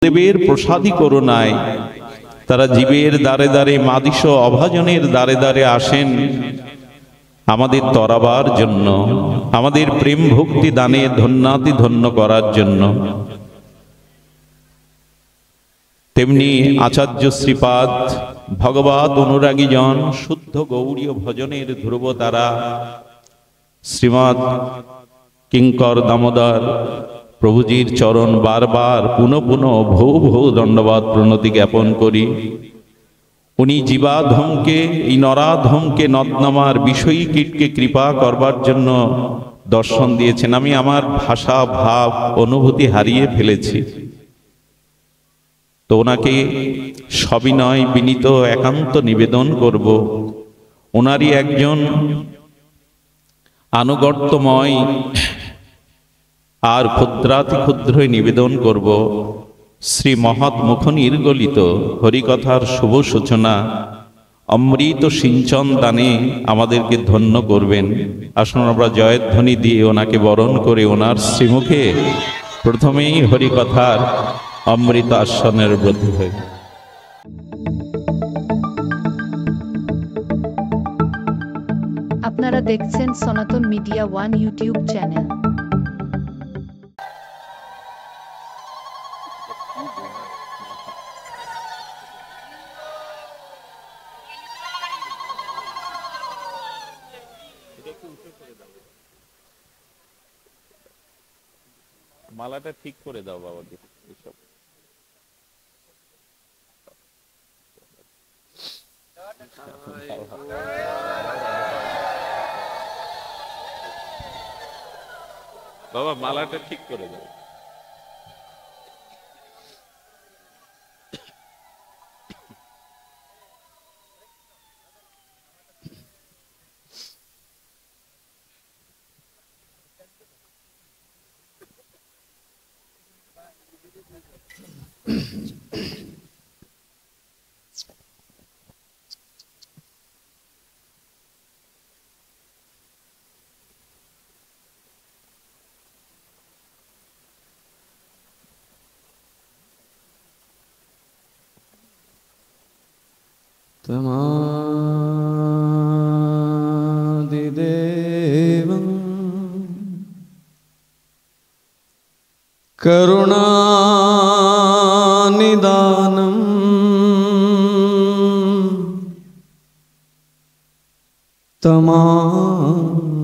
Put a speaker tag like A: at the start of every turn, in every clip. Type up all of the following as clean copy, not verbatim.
A: দেবের প্রসাদী করুণায় তারা জীবের দ্বারে দ্বারে মাদিস অভাজনের দ্বারে দ্বারে আসেন আমাদের তরাবার জন্য, আমাদের প্রেম ভক্তি দানে ধন্যাতি ধন্য করার জন্য। তেমনি আচার্য শ্রীপাদ ভগবত অনুরাগী জন শুদ্ধ গৌড়ীয় ভজনের ধ্রুব তারা শ্রীমৎ কিঙ্কর দামোদর প্রভুজির চরণ বারবার পুনঃ পুনঃ ভৌ ভৌ দণ্ডবাদ প্রণতি জ্ঞাপন করি। উনি জীবাধমকে, এই নরাধমকে নদনামার বিষয়ী কীটকে কৃপা করবার জন্য দর্শন দিয়েছেন। আমি আমার ভাষা ভাব অনুভূতি হারিয়ে ফেলেছি, তো ওনাকে সবিনয় বিনীত একান্ত নিবেদন করব, ওনারই একজন আনুগত্যময় আর ক্ষুদ্রাতি ক্ষুদ্রই নিবেদন করব শ্রী মহৎ মুখ নির্গলিত হরিকথার শুভ সূচনা অমৃত সিঞ্চন দানে আমাদেরকে ধন্য করবেন। আসুন আমরা জয়ধ্বনি দিয়ে ওনাকে বরণ করে ওনার শ্রীমুখে প্রথমেই হরিকথার অমৃত আস্বাদনের ব্রতী হই।
B: আপনারা দেখছেন সনাতন মিডিয়া ওয়ান ইউটিউব চ্যানেল।
A: মালাটা ঠিক করে দাও বাবাকে। বাবা মালাটা ঠিক করে দাও।
C: तमादिदेवं करुणानिदानं तमालवर्णं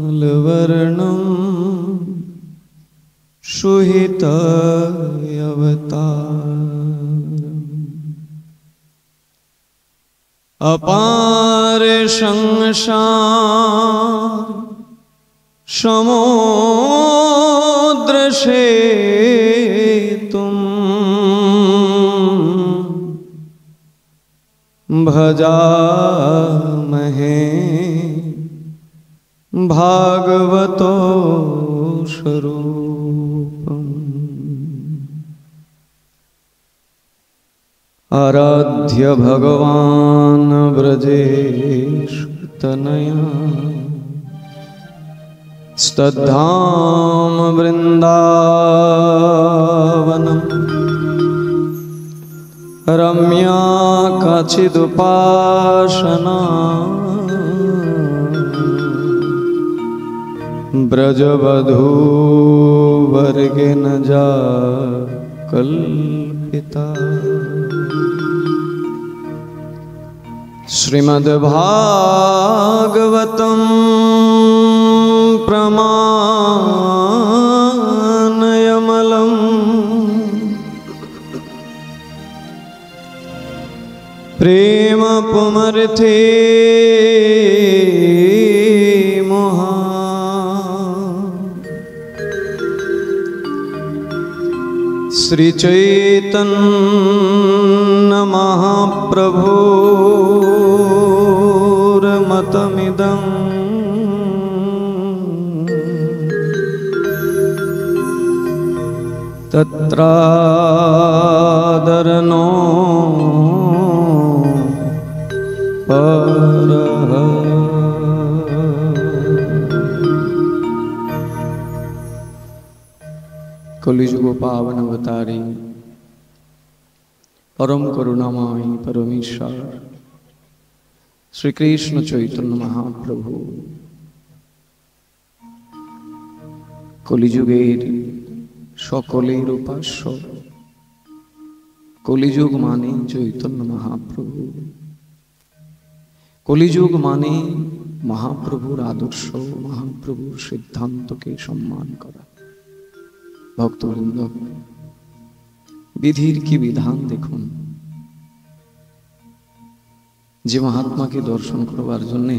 C: शुहितावतारम् अपार संसार समुद्र से तुम भजामहे भागवतो स्वरूपम् आराध्य भगवान ब्रजेश तनया स्तद्धाम वृंदावनम रम्या काचिदुपासना ब्रजवधूवर्गेण जा कल्पिता श्रीमद्भागवतं प्रमाणयमलम् प्रेम पुमर्थे मोहा श्री चैतन्य महाप्रभुर्मतमिदं तत्रादरनो परः कलिजुग पावन अवतारी परम करुणामय परमेश्वर श्री कृष्ण चैतन्य महाप्रभु कलिजुगेर सकलेर उपास्य कलिजुग माने चैतन्य महाप्रभु कलिजुग माने महाप्रभुर आदर्श महाप्रभुर सिद्धांत के सम्मान करा। भक्तवृंद विधिर की विधान देखुन जे महात्मा के दर्शन करवार जन्य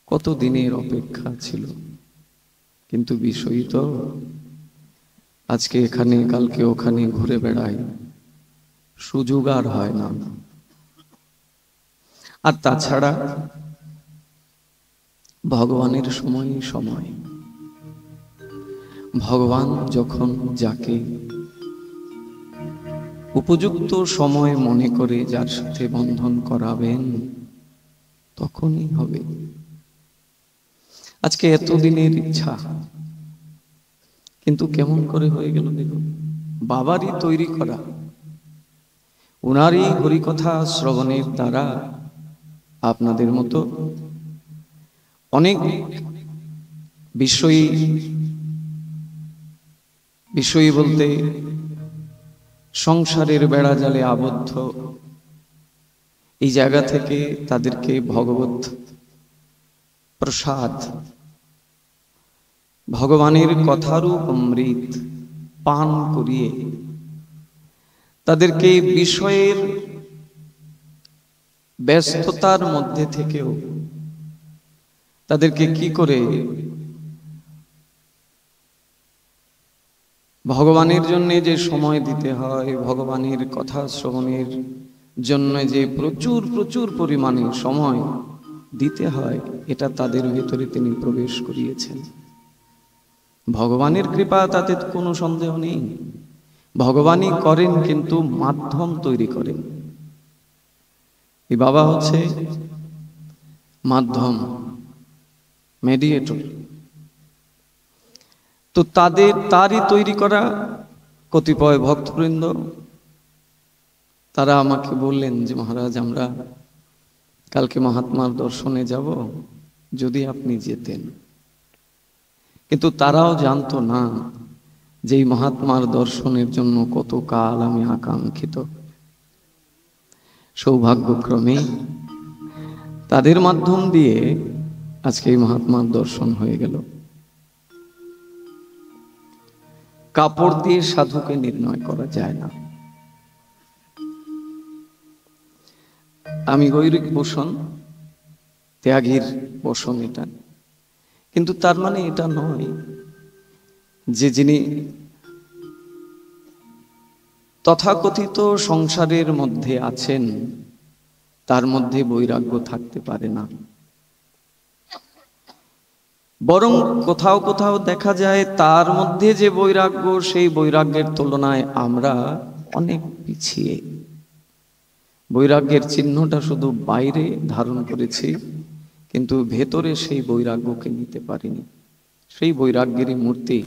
C: कत दिनेर अपेक्षा छिलो किन्तु विषय तो आज के एखाने काल के ओखाने घुरे बेड़ाय सुयोग आर हय ना। আর তাছাড়া ভগবানের সময় সময় ভগবান যখন যাকে উপযুক্ত সময় মনে করে যার সাথে বন্ধন করাবেন তখনই হবে। আজকে এতদিনের ইচ্ছা কিন্তু কেমন করে হয়ে গেল দেখুন, বাবারই তৈরি করা উনারই হরিকথা শ্রবণের দ্বারা আপনাদের মতো অনেক বিষয়ী বলতে সংসারের বেড়া জালে আবদ্ধ এই জায়গা থেকে তাদেরকে ভগবত প্রসাদ ভগবানের কথারূপ অমৃত পান করিয়ে তাদেরকে বিষয়ের ব্যস্ততার মধ্যে থেকেও তাদেরকে কি করে ভগবানের জন্য যে সময় দিতে হয়, ভগবানের কথা শ্রবণের জন্য যে প্রচুর প্রচুর পরিমাণে সময় দিতে হয়, এটা তাদের ভেতরে তিনি প্রবেশ করিয়েছেন। ভগবানের কৃপা তাতে কোনো সন্দেহ নেই, ভগবানই করেন কিন্তু মাধ্যম তৈরি করেন। এই বাবা হচ্ছে মাধ্যম, মেডিয়েটর। তো তারই তৈরি করা কতিপয় ভক্তবৃন্দ তারা আমাকে বললেন যে মহারাজ আমরা কালকে মহাত্মার দর্শনে যাব, যদি আপনি যেতেন। কিন্তু তারাও জানতো না যে এই মহাত্মার দর্শনের জন্য কত কাল আমি আকাঙ্ক্ষিত। সৌভাগ্যক্রমে তাদের মাধ্যম দিয়ে আজকে এই মহাত্মার দর্শন হয়ে গেল। কাপড় দিয়ে সাধুকে নির্ণয় করা যায় না। আমি গৈরিক বসন, ত্যাগীর বসন এটা, কিন্তু তার মানে এটা নয় যে যিনি তথাকথিত সংসারের মধ্যে আছেন তার মধ্যে বৈরাগ্য থাকতে পারে না। বরং কোথাও কোথাও দেখা যায় তার মধ্যে যে বৈরাগ্য, সেই বৈরাগ্যের তুলনায় আমরা অনেক পিছিয়ে। বৈরাগ্যের চিহ্নটা শুধু বাইরে ধারণ করেছি, কিন্তু ভেতরে সেই বৈরাগ্যকে নিতে পারিনি। সেই বৈরাগ্যেরই মূর্তি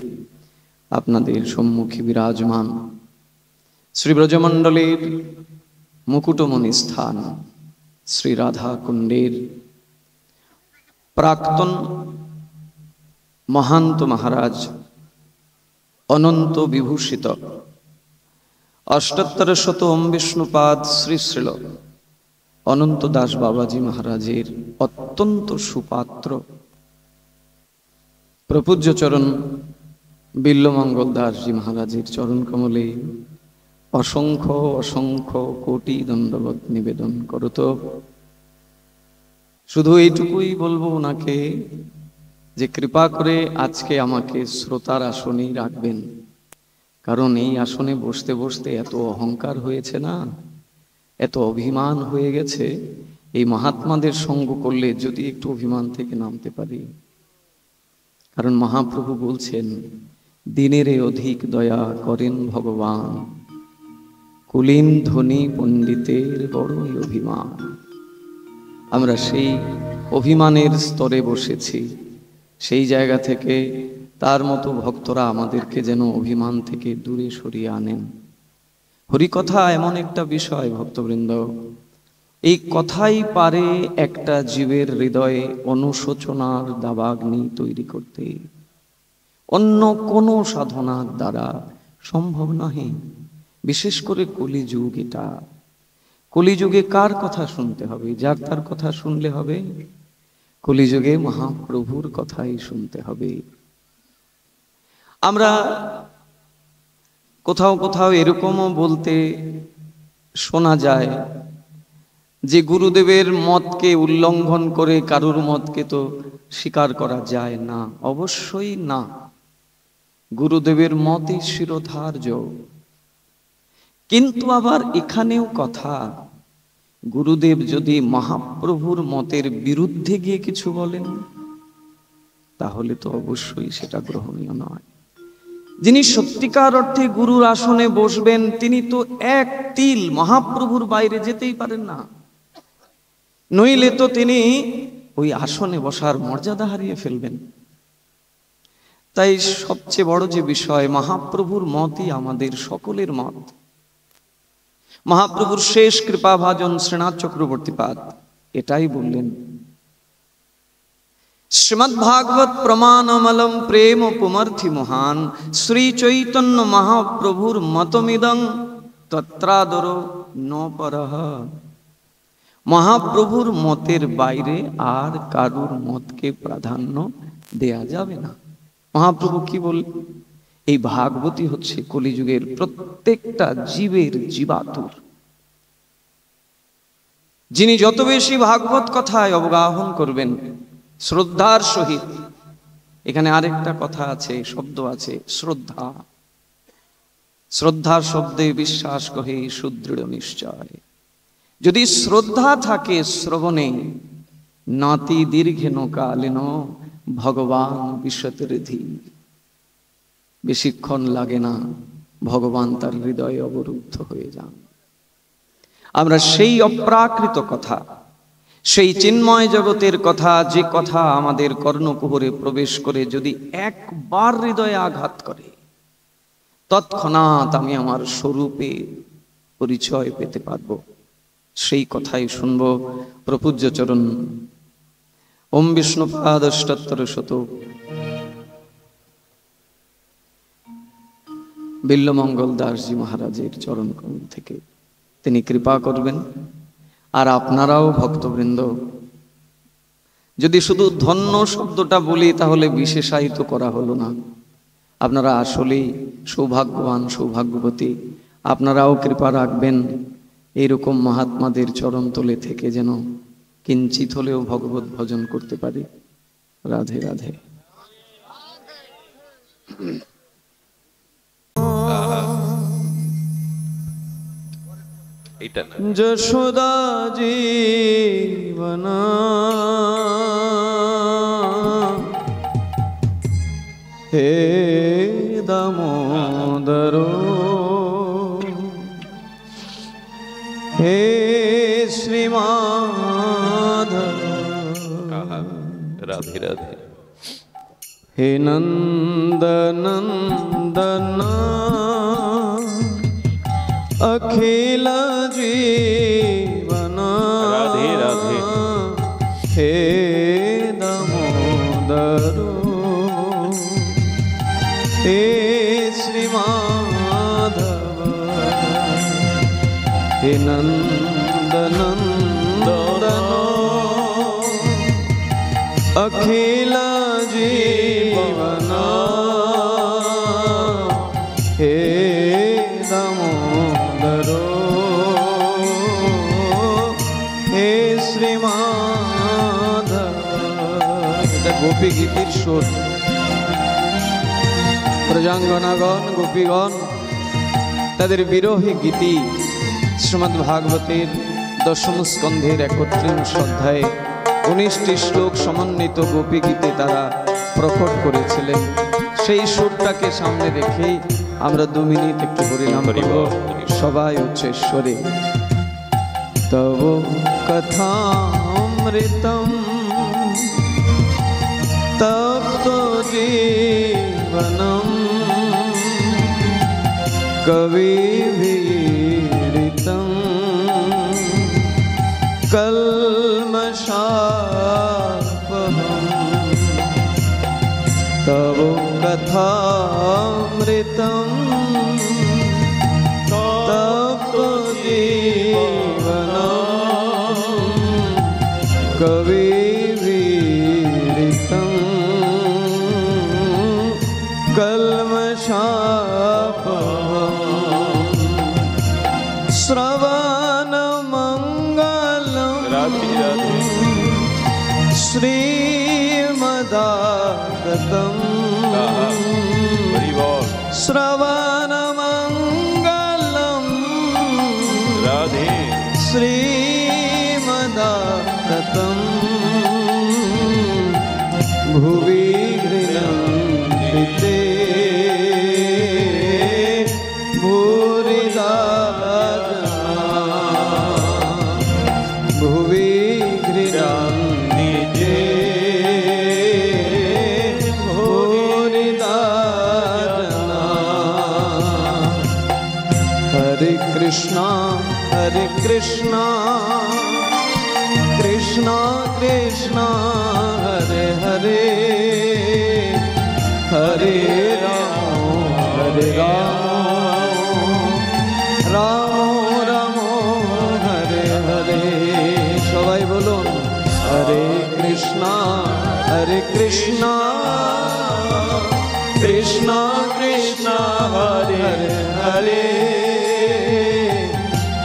C: আপনাদের সম্মুখে বিরাজমান শ্রী ব্রজমণ্ডলের মুকুটমণি স্থান শ্রী রাধা কুণ্ডের প্রাক্তন মহান্ত মহারাজ অনন্ত বিভূষিত ৭৮শতম বিষ্ণুপাদ শ্রী শ্রীল অনন্ত দাস বাবাজি মহারাজের অত্যন্ত সুপাত্র প্রপূজ্য চরণ বিল্লমঙ্গল দাসজি মহারাজের চরণ কমলে অসংখ্য অসংখ্য কোটি দণ্ডবত নিবেদন করত। শুধু এইটুকুই বলবো ওনাকে যে কৃপা করে আজকে আমাকে শ্রোতার আসনেই রাখবেন, কারণ এই আসনে বসতে বসতে এত অহংকার হয়েছে না, এত অভিমান হয়ে গেছে। এই মহাত্মাদের সঙ্গ করলে যদি একটু অভিমান থেকে নামতে পারি, কারণ মহাপ্রভু বলছেন দিনের অধিক দয়া করেন ভগবান, কুলীন ধনী পণ্ডিতের বড়ই অভিমান। আমরা সেই অভিমানের স্তরে বসেছি। সেই জায়গা থেকে তার মতো ভক্তরা আমাদেরকে যেন অভিমান থেকে দূরে সরিয়ে আনেন। হরিকথা এমন একটা বিষয় ভক্তবৃন্দ, এই কথাই পারে একটা জীবের হৃদয়ে অনুশোচনার দাবাগ্নি তৈরি করতে। অন্য কোনো সাধনার দ্বারা সম্ভব নহে। বিশেষ করে কলিযুগ এটা। কলিযুগে কার কথা শুনতে হবে? যার তার কথা শুনলে হবে? কলিযুগে মহাপ্রভুর কথাই শুনতে হবে। আমরা কোথাও কোথাও এরকমও বলতে শোনা যায় যে গুরুদেবের মতকে উল্লঙ্ঘন করে কারুর মতকে তো স্বীকার করা যায় না। অবশ্যই না, গুরুদেবের মতই শিরোধার্য। কিন্তু আবার এখানেও কথা, গুরুদেব যদি মহাপ্রভুর মতের বিরুদ্ধে গিয়ে কিছু বলেন তাহলে তো অবশ্যই সেটা গ্রহণীয় নয়। যিনি সত্যিকার অর্থে গুরুর আসনে বসবেন তিনি তো এক তিল মহাপ্রভুর বাইরে যেতেই পারেন না, নইলে তো তিনি ওই আসনে বসার মর্যাদা হারিয়ে ফেলবেন। তাই সবচেয়ে বড় যে বিষয়, মহাপ্রভুর মতই আমাদের সকলের মত। মহাপ্রভুর শেষ কৃপাভাজন শ্রীনাথ চক্রবর্তীপাদ এটাই বললেন, শ্রীমদ্ ভাগবত প্রমাণমলম প্রেম পুমর্থি মহান শ্রী চৈতন্য মহাপ্রভুর মতমিদং তত্রাদর ন পরহ। মহাপ্রভুর মতের বাইরে আর কারুর মতকে প্রাধান্য দেয়া যাবে না। মহাপ্রভু কি বললেন? এই ভাগবতী হচ্ছে কলিযুগের প্রত্যেকটা জীবের জীবাতুর। যিনি যত বেশি ভাগবত কথায় অবগাহন করবেন শ্রদ্ধার সহিত, এখানে আরেকটা কথা আছে, শব্দ আছে, শ্রদ্ধা। শ্রদ্ধার শব্দে বিশ্বাস কহে সুদৃঢ় নিশ্চয়। যদি শ্রদ্ধা থাকে শ্রবণে, নাতি দীর্ঘেন কালেন ভগবান বিশ্বতের ধীর। বেশিক্ষণ লাগে না, ভগবান তার হৃদয়ে অবরুদ্ধ হয়ে যান। আমরা সেই অপ্রাকৃত কথা, সেই চিন্ময় জগতের কথা, যে কথা আমাদের কর্ণকুহরে প্রবেশ করে যদি একবার হৃদয়ে আঘাত করে, তৎক্ষণাৎ আমি আমার স্বরূপে পরিচয় পেতে পারব। সেই কথাই শুনব প্রপূজ্য চরণ ওম বিষ্ণুপাদ অষ্টোত্তর শত বিল্লমঙ্গল দাসজি মহারাজের চরণ কমল থেকে। তিনি কৃপা করবেন। আর আপনারাও ভক্তবৃন্দ, যদি শুধু ধন্য শব্দটা বলি তাহলে বিশেষায়িত করা হলো না। আপনারা আসলেই সৌভাগ্যবান, সৌভাগ্যবতী। আপনারাও কৃপা রাখবেন এইরকম মহাত্মাদের চরণতলে থেকে যেন কিঞ্চিত হলেও ভগবত ভজন করতে পারি। রাধে রাধে। যশোদা জীবন হে দামোদর হে শ্রীমাধব
A: রাধে রাধে
C: হে নন্দনন্দন अखिल जीवन
A: राधे राधे
C: हे दामोदर हे श्री माधव हे नंदनंदन अखिल जीवन हे গোপী গীতির সুর। প্রজাঙ্গনাগণ, গোপীগণ তাদের বিরহী গীতি শ্রীমদ্ ভাগবতের দশম স্কন্ধের 31 অধ্যায়ে 19টি শ্লোক সমন্বিত গোপী গীতে তারা প্রকট করেছিলেন। সেই সুরটাকে সামনে রেখেই আমরা 2 মিনিট একটু হরিনাম করব সবাই উচ্চেশ্বরে। তব কথামৃতম তপ্ত জীবনম कविभिरीडितं कल्मषापहम् तव कथामृतं तप्तजीवनं कविभिरीडितं कल्मषापहम् श्रवणमङ्गलं श्रीमदागतं श्रवणमङ्गलं श्रीमदागतं भुवि गृह्णन्ति ते भूरिदा भुवि गृह्णन्ति ते भूरिदा हरे कृष्णा कृष्णा कृष्णा हरे हरे हरे राम राम राम हरे हरे सबाई बोलुन हरे कृष्णा कृष्णा कृष्णा हरे हरे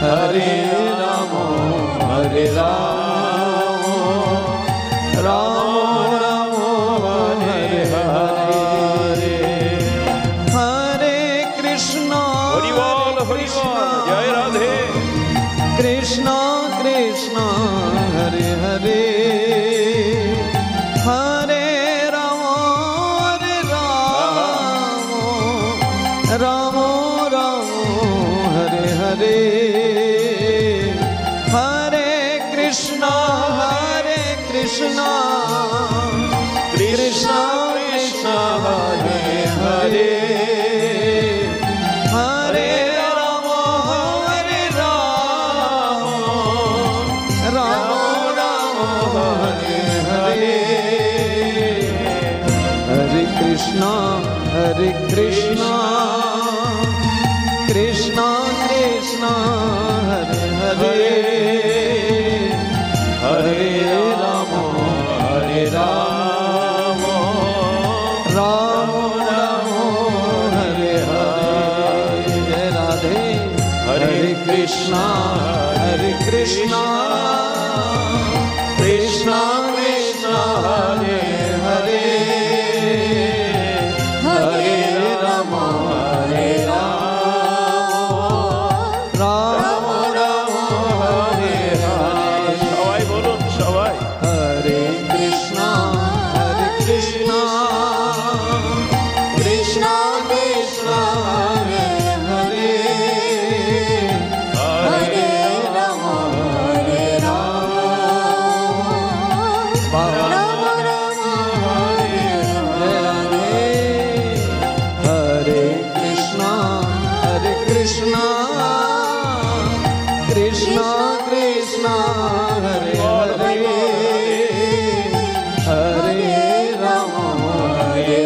C: हरे राम राम राम हरे हरे हरे कृष्णा
A: जय राधे
C: कृष्णा कृष्णा हरे हरे हरे राम राम राम हरे हरे हरे कृष्णा कृष्णा कृष्णा हरे हरे हरे राम राम हरे हरे हरे कृष्णा कृष्णा कृष्णा हरे हरे हरे राम राम हरे हरे जय राधे हरे कृष्णा कृष्णा कृष्णा हरे हरे हरे राम राम हरे हरे
A: সবাই বলুন সবাই
C: हरे कृष्णा कृष्णा कृष्णा हरे हरे हरे राम हरे कृष्णा कृष्णा कृष्णा हरे हरे हरे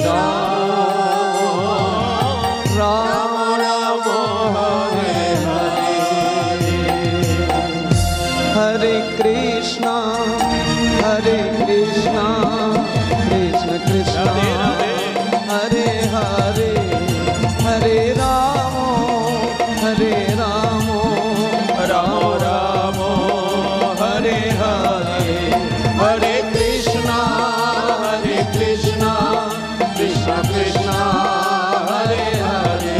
C: राम राम हरे हरे हरे कृष्णा कृष्णा कृष्ण हरे हरे हरे राम राम हरे हरे हरे कृष्णा कृष्णा कृष्ण हरे हरे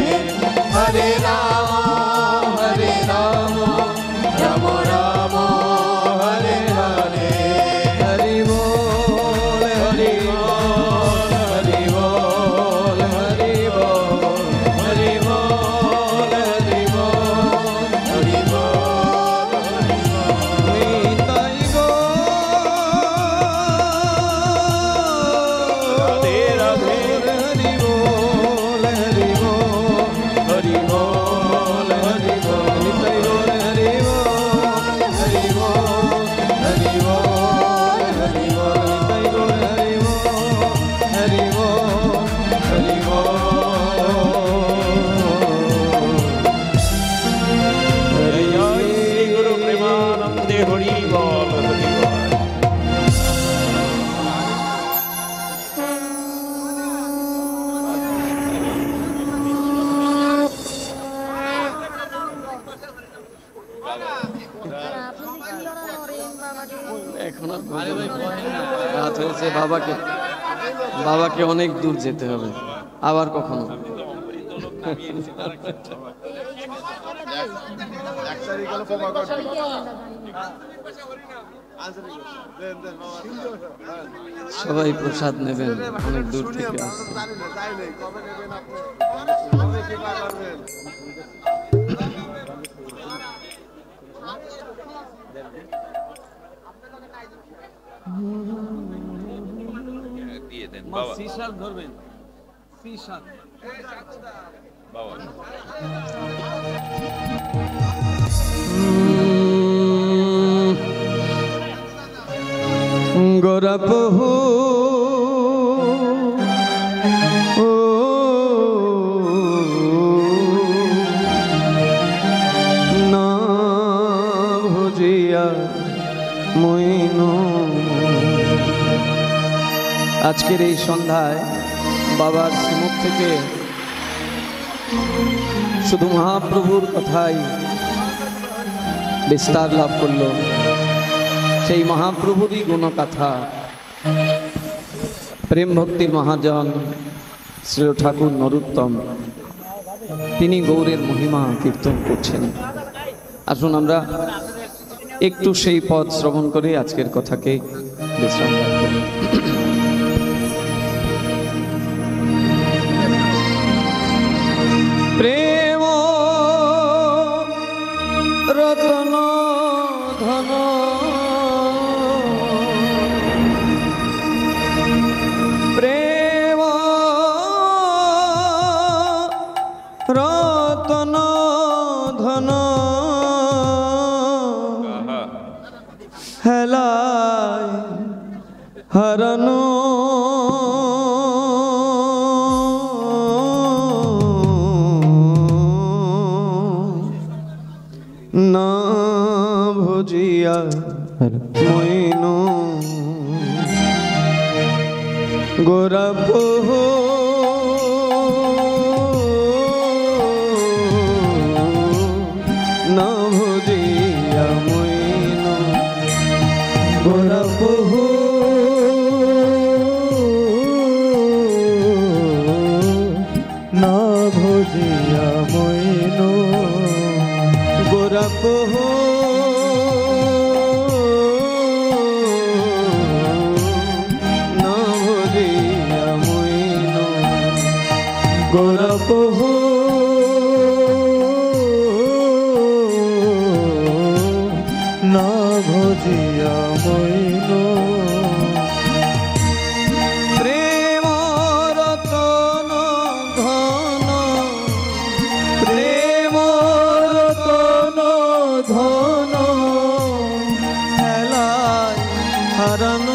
C: हरे राम राम राम हरे हरे हरि बोल এখন আর রাত হয়েছে, বাবাকে অনেক দূর যেতে হবে, আবার কখনো। সবাই প্রসাদ নেবেন, অনেক দূর থেকে আসছে।
A: দিয়ে দেন বাবা,
C: সিসার ধরবেন, সিসার
A: বাবা।
C: গোরা বহু না ভজিয়া মইন। আজকের এই সন্ধ্যায় বাবার শ্রীমুখ থেকে শুধু মহাপ্রভুর কথাই বিস্তার লাভ করল। সেই মহাপ্রভুরই গুণকথা প্রেম ভক্তির মহাজন শ্রী ঠাকুর নরোত্তম, তিনি গৌরের মহিমা কীর্তন করছেন। আসুন আমরা একটু সেই পদ শ্রবণ করে আজকের কথাকে বিশ্রাম রাখব। প্রেম রতন ধন প্রেম রতন ধন হেলায় হরণ না ভজিয়া মইন। গোরা বহু না ভজিয়া মইন। গোরা বহু না ভজিয়া মইন। গোরা বহু না ভজিয়া মইন। গোরা বহু না ভজিয়া মইন। প্রেম রতন ধন প্রেম রতন ধন হেলায় হরণ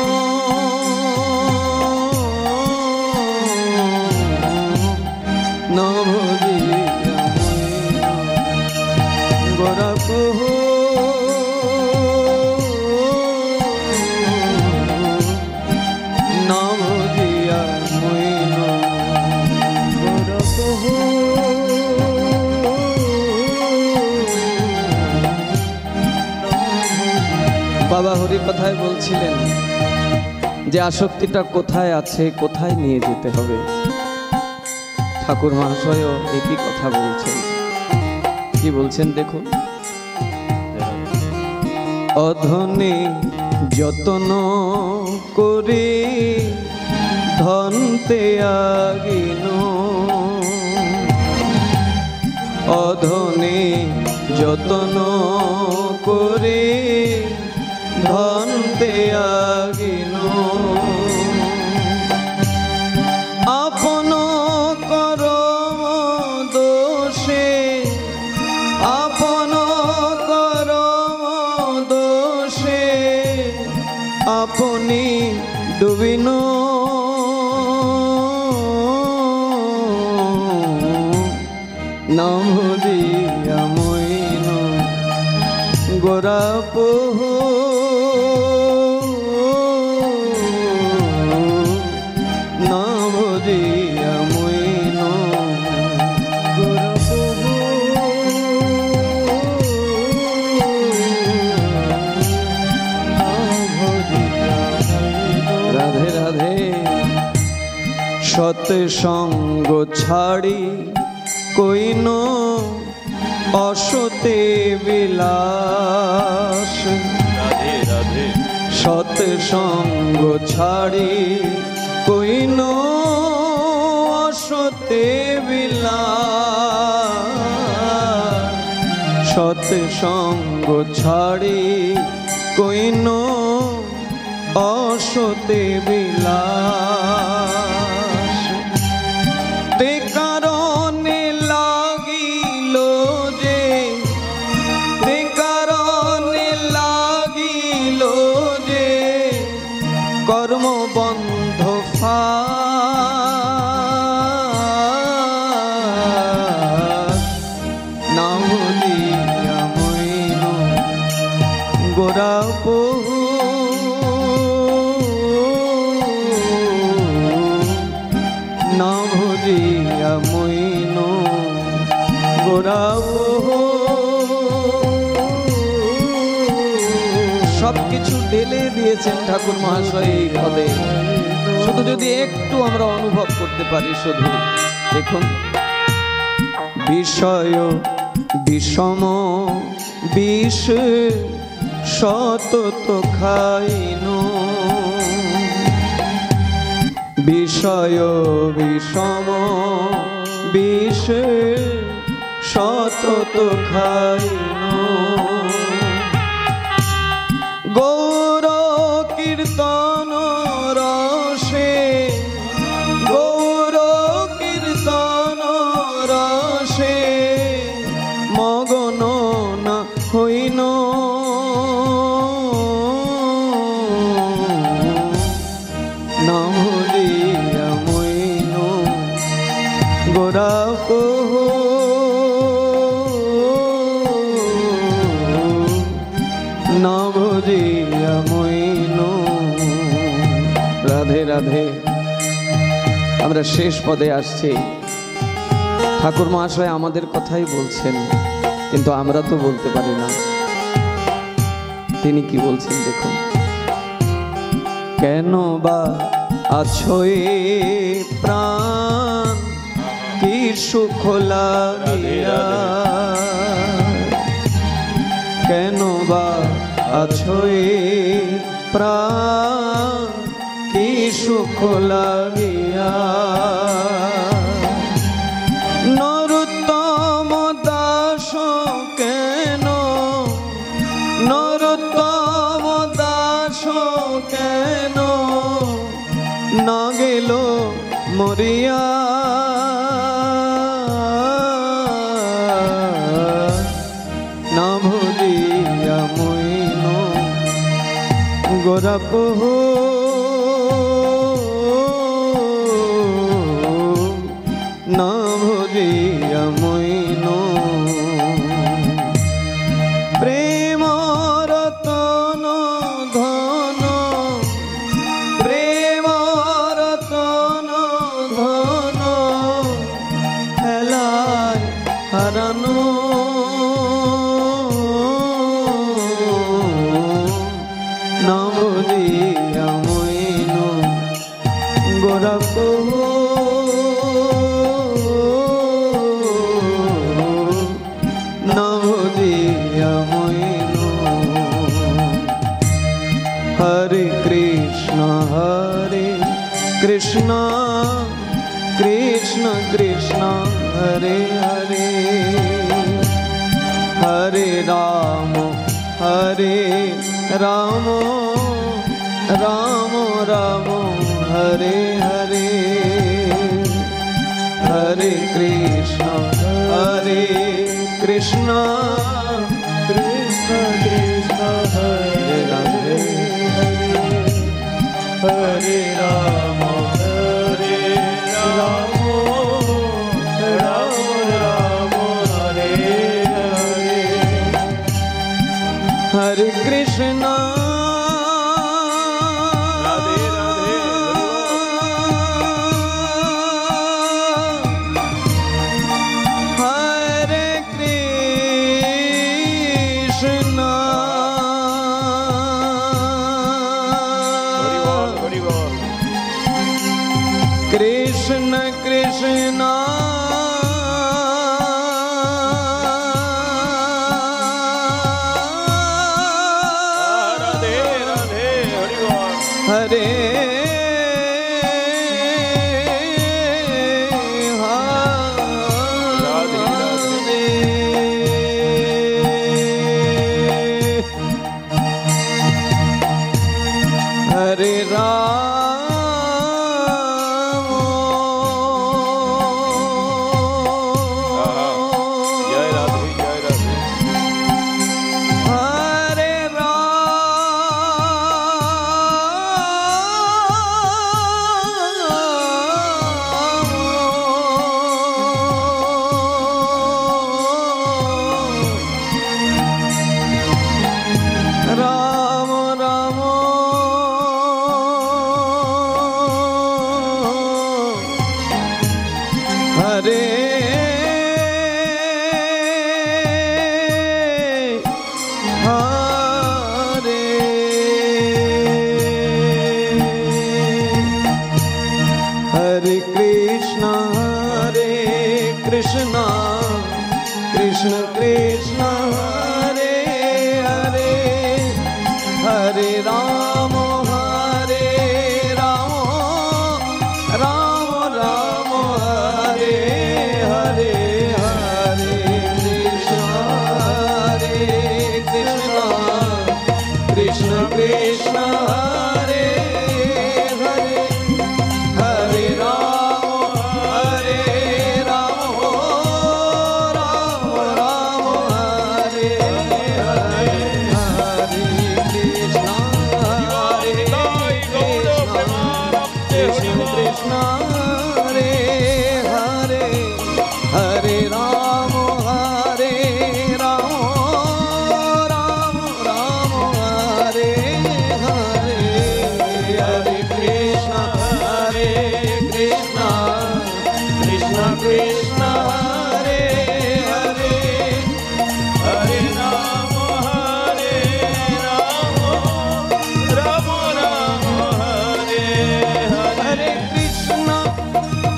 C: না ভজিয়া মইন। গোরা বহু না ভজিয়া মইন। গোরা বহু বাবা হরি কথায় বলছিলেন যে আসক্তিটা কোথায় আছে, কোথায় নিয়ে যেতে হবে। ঠাকুর মহাশয়ও একই কথা বলছেন। কি বলছেন দেখুন, অধনে যতন করে ধনতে আগিন। অধনে যতন করে ধনতে আগিন। আপন করম দোষে আপন করম দোষে আপনি ডুবিন। না ভজিয়া মইন। গোরা বহু না ভজিয়া মইন। গোরা বহু না ভজিয়া সৎসঙ্গ ছাড়ি কইন অসতে বিলাস।
A: রাধে রাধে।
C: সৎসঙ্গ ছাড়ি কইন অসতে বিলাস। সৎসঙ্গ ছাড়ি কইন অসতে বিলাস। তে কারণে লাগিল যে, তে কারণে লাগিল যে কর্মবন্ধ ফাঁস। না ভুলিয়া মইন গোরা বহু, না ভুলিয়া মইন গোরা বহু। সবকিছু ঢেলে দিয়েছেন ঠাকুর মহাশয় এই পদে। শুধু যদি একটু আমরা অনুভব করতে পারি, শুধু দেখুন, বিষয় বিষম বিষ সতত খাইন। বিষয় বিষম বিষ সতত খাইন। গৌর কীর্তন রসে, গৌর কীর্তন রসে মগন না হইন। না ভুলিয়া মইন গোরা বহু, না ভুলিয়া মইন। রাধে রাধে। আমরা শেষ পদে আসছি। ঠাকুর মহাশয় আমাদের কথাই বলছেন, কিন্তু আমরা তো বলতে পারি না। তিনি কি বলছেন দেখুন। কেন বা আছো এ প্রাণ কি সুখ লাগিয়া। কেন বা আছো এ প্রাণ কি সুখ লাগিয়া। নরোত্তম দাস কেন, নরোত্তম দাস কেন না গেল মরিয়া। না ভুলিয়া মইন গোরা বহু, না ভুলিয়া মইন। প্রেম রতন ধন, প্রেম রতন ধন হেলায় হারানো। না ভুলিয়া মইন গোরা বহু, না ভুলিয়া মইন। হরে কৃষ্ণ হরে কৃষ্ণ কৃষ্ণ কৃষ্ণ হরে হরে। হরে রাম হরে রাম রাম রাম হরে হরে। হরে কৃষ্ণ হরে কৃষ্ণ কৃষ্ণ কৃষ্ণ হরে রাধে হরে। হরে রাম হরে রাম রাম রাম হরে হরে। হরে কৃষ্ণ
A: রাধে রাধে।
C: হরে কৃষ্ণ
A: হরি বল হরি বল।
C: কৃষ্ণ कृष्ण
A: राधे राधे हरि बोल।
C: हरे
A: राधे राधे।
C: हरे राम
A: जय राधे जय राधे।
C: हरे राम राम हरे हरे हरे कृष्ण कृष्ण कृष्ण हरे हरे हरे राम राम राम हरे हरे हरे कृष्ण कृष्ण कृष्ण हरे हरे हरे राम राम राम हरे हरे हरे कृष्ण कृष्ण कृष्ण हरे हरे हरे राम राम राम हरे हरे हरे कृष्ण कृष्ण कृष्ण हरे हरे हरे राम
A: राम राम हरे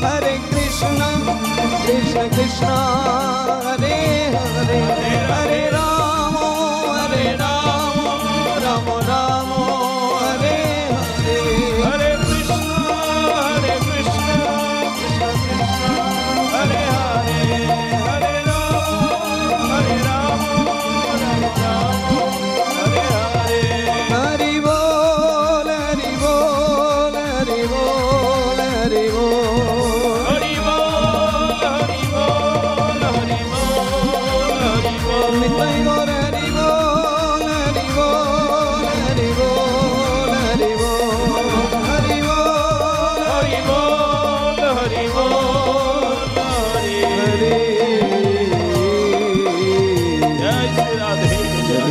C: हरे कृष्ण कृष्ण कृष्ण हरे हरे हरे राम राम राम हरे हरे
A: हरे कृष्ण कृष्ण कृष्ण हरे हरे हरे राम राम राम हरे हरे
C: हरि बोल हरि बोल हरि बोल हरि बोल
A: हरि बोल हरि बोल हरि बोल हरि बोल
C: निताई गौर हरि बोल हरि बोल हरि बोल हरि बोल हरि बोल
A: हरि बोल हरि बोल हरि
C: हरि
A: जय श्री राधे जय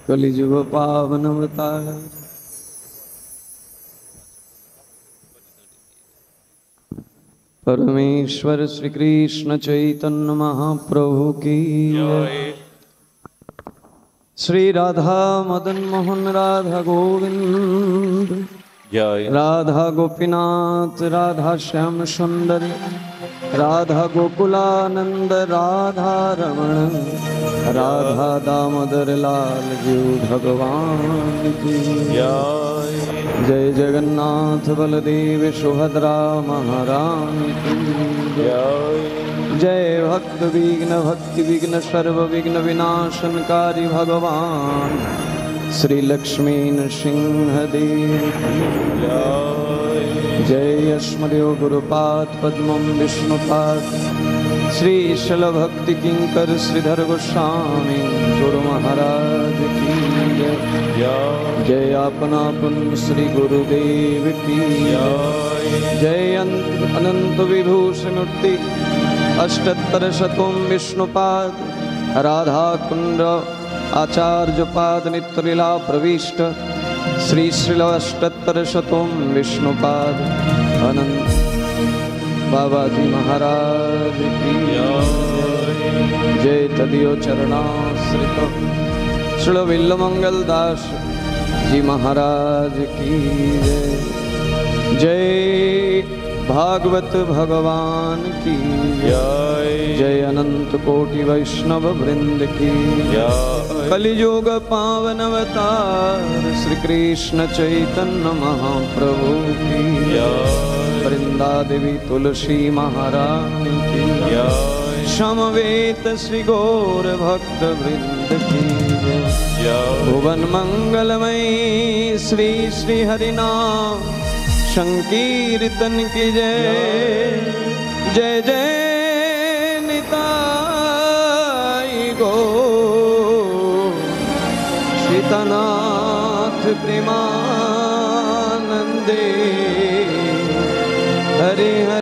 C: कलिजुग पावन अवतार परमेश्वर श्री कृष्ण चैतन्य महाप्रभु की
A: जय
C: श्री राधा मदन मोहन राधा गोविंद
A: जय
C: राधा गोपीनाथ राधा श्याम सुंदर राधा गोकुलानंद राधा रमण राधा दामोदर लाल जी भगवान की
A: जय
C: जय जगन्नाथ बलदेव सुभद्रा महारानी की
A: जय
C: जय भक्त भक्ति विघ्न सर्व विघ्न विनाशनकारी भगवान श्री लक्ष्मी नृसिंह देव जय अस्मदेव गुरुपाद पद्मं विष्णुपाद श्री शल भक्ति किंकर श्रीधर गोस्वामी गुरु महाराज की जय जय अपनापन श्री गुरुदेव की जय अनंत विभूषण मूर्ति अष्टोत्तर शतम विष्णुपाद राधा कुंड आचार्य पाद नित्यलीला प्रविष्ट श्री श्रील अष्टोत्तर शतम विष्णुपाद अनंत बाबाजी महाराज की जय तदियो चरणाश्रित श्री बिल्वमंगल दास जी महाराज की जय। जय भागवत भगवान की जय। जय अनंत कोटि वैष्णव वृंद की जय। कलियुग पावन अवतार श्री कृष्ण चैतन्य महाप्रभु की जय। वृंदा देवी तुलसी महारानी की जय। समवेत श्री गौर भक्त वृंद की जय। भुवन मंगलमयी श्री श्री हरिनाम संकीर्तन की जय। जय जय निताई गो सीतानाथ प्रेमानंदे हरे हरे।